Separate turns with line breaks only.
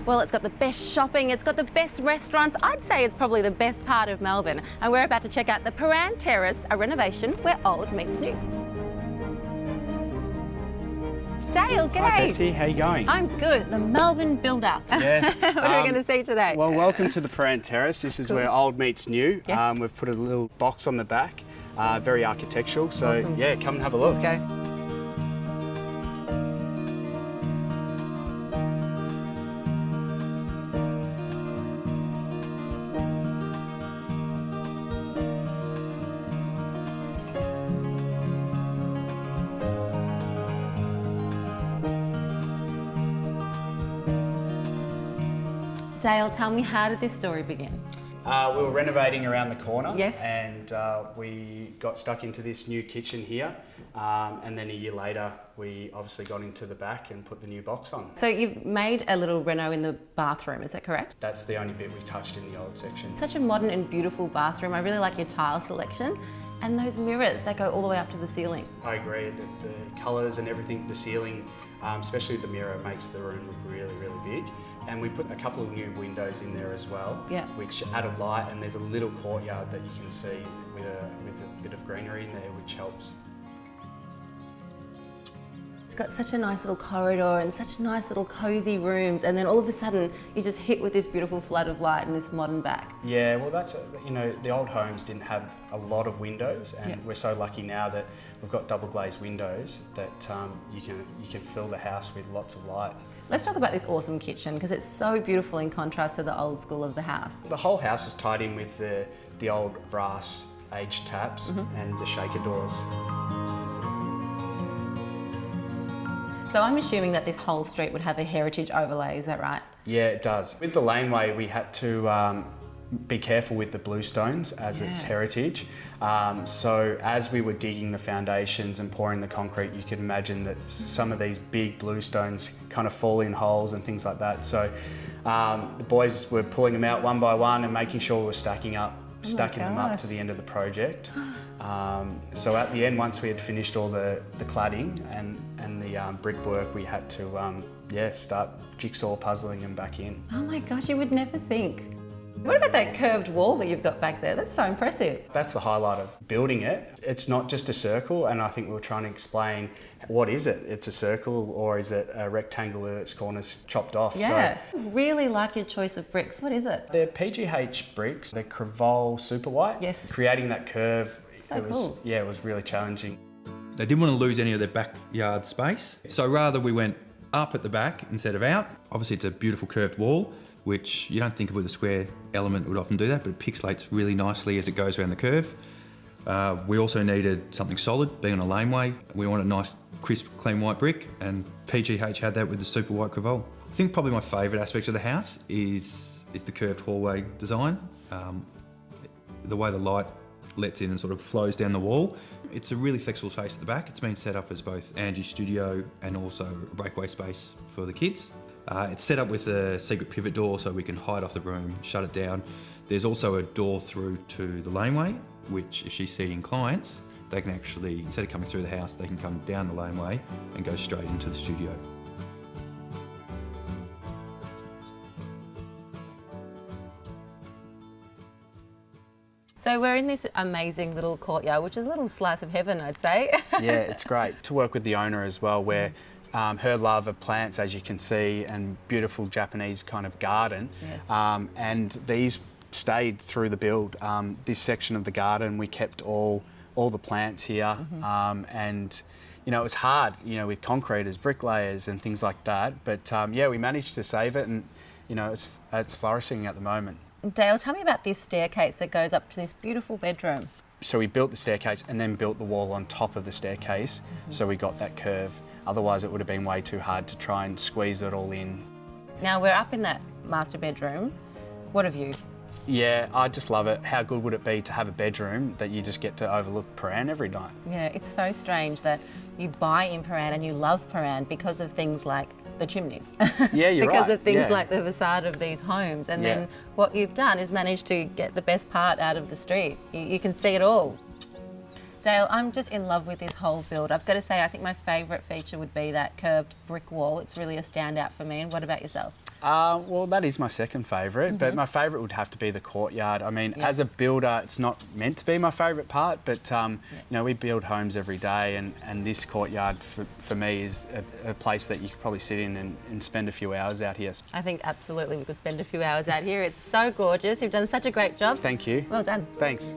Well, it's got the best shopping, it's got the best restaurants. I'd say it's probably the best part of Melbourne. And we're about to check out the Prahan Terrace, a renovation where old meets new. Dale, g'day.
Hi Bessie, how you going?
I'm good. The Melbourne builder.
Yes.
What are we going to see today?
Well, welcome to the Prahan Terrace. This is where old meets new.
Yes.
We've put a little box on the back, very architectural. So
Awesome.
yeah, come and have a look.
Let's go. Dale, tell me, how did this story begin?
We were renovating around the corner.
Yes.
And we got stuck into this new kitchen here. And then a year later, we obviously got into the back and put the new box on.
So you've made a little reno in the bathroom, is that correct?
That's the only bit we touched in the old section.
Such a modern and beautiful bathroom. I really like your tile selection. And those mirrors that go all the way up to the ceiling.
I agree. The colours and everything, the ceiling, especially the mirror, makes the room look really, really big. And we put a couple of new windows in there as well, which added light, and there's a little courtyard that you can see with a bit of greenery in there, which helps.
It's got such a nice little corridor and such nice little cosy rooms, and then all of a sudden you just hit with this beautiful flood of light and this modern back.
Yeah, well that's, the old homes didn't have a lot of windows, and we're so lucky now that we've got double glazed windows that you can fill the house with lots of light.
Let's talk about this awesome kitchen, because it's so beautiful in contrast to the old school of the house.
The whole house is tied in with the old brass aged taps and the shaker doors.
So I'm assuming that this whole street would have a heritage overlay, is that right?
Yeah, it does. With the laneway, we had to be careful with the bluestones as it's heritage. So as we were digging the foundations and pouring the concrete, you could imagine that some of these big bluestones kind of fall in holes and things like that. So the boys were pulling them out one by one and making sure we were stacking them up to the end of the project. So at the end, once we had finished all the cladding and the brickwork, we had to start jigsaw puzzling them back in.
Oh my gosh, you would never think. What about that curved wall that you've got back there? That's so impressive.
That's the highlight of building it. It's not just a circle, and I think we were trying to explain, what is it? It's a circle, or is it a rectangle with its corners chopped off?
Yeah, so, really like your choice of bricks. What is it?
They're PGH bricks, they're Crevole super white.
Yes.
Creating that curve,
cool.
Yeah, it was really challenging.
They didn't want to lose any of their backyard space, so rather we went up at the back instead of out. Obviously it's a beautiful curved wall, which you don't think of with a square element, it would often do that, but it pixelates really nicely as it goes around the curve. We also needed something solid, being on a laneway. We wanted a nice, crisp, clean white brick, and PGH had that with the super white Crevole. I think probably my favourite aspect of the house is the curved hallway design. The way the light lets in and sort of flows down the wall. It's a really flexible space at the back. It's been set up as both Angie's studio and also a breakaway space for the kids. It's set up with a secret pivot door so we can hide off the room, shut it down. There's also a door through to the laneway, which if she's seeing clients, they can actually, instead of coming through the house, they can come down the laneway and go straight into the studio.
So we're in this amazing little courtyard, which is a little slice of heaven, I'd say.
Yeah, it's great to work with the owner as well, where her love of plants, as you can see, and beautiful Japanese kind of garden.
Yes.
And these stayed through the build. This section of the garden, we kept all the plants here. And it was hard, with concrete as bricklayers and things like that. But yeah, we managed to save it, and it's flourishing at the moment.
Dale, tell me about this staircase that goes up to this beautiful bedroom.
So we built the staircase and then built the wall on top of the staircase, so we got that curve. Otherwise it would have been way too hard to try and squeeze it all in.
Now we're up in that master bedroom. What a view.
Yeah, I just love it. How good would it be to have a bedroom that you just get to overlook Prahan every night?
Yeah, it's so strange that you buy in Prahan and you love Prahan because of things like the chimneys.
Yeah, you're
because
right.
of things like the facade of these homes. And then what you've done is managed to get the best part out of the street. You can see it all. Dale, I'm just in love with this whole build. I've got to say, I think my favourite feature would be that curved brick wall. It's really a standout for me. And what about yourself?
Well, that is my second favourite, but my favourite would have to be the courtyard. I mean, as a builder, it's not meant to be my favourite part, but you know, we build homes every day, and this courtyard for me is a place that you could probably sit in and spend a few hours out here.
I think absolutely we could spend a few hours out here. It's so gorgeous. You've done such a great job.
Thank you.
Well done.
Thanks.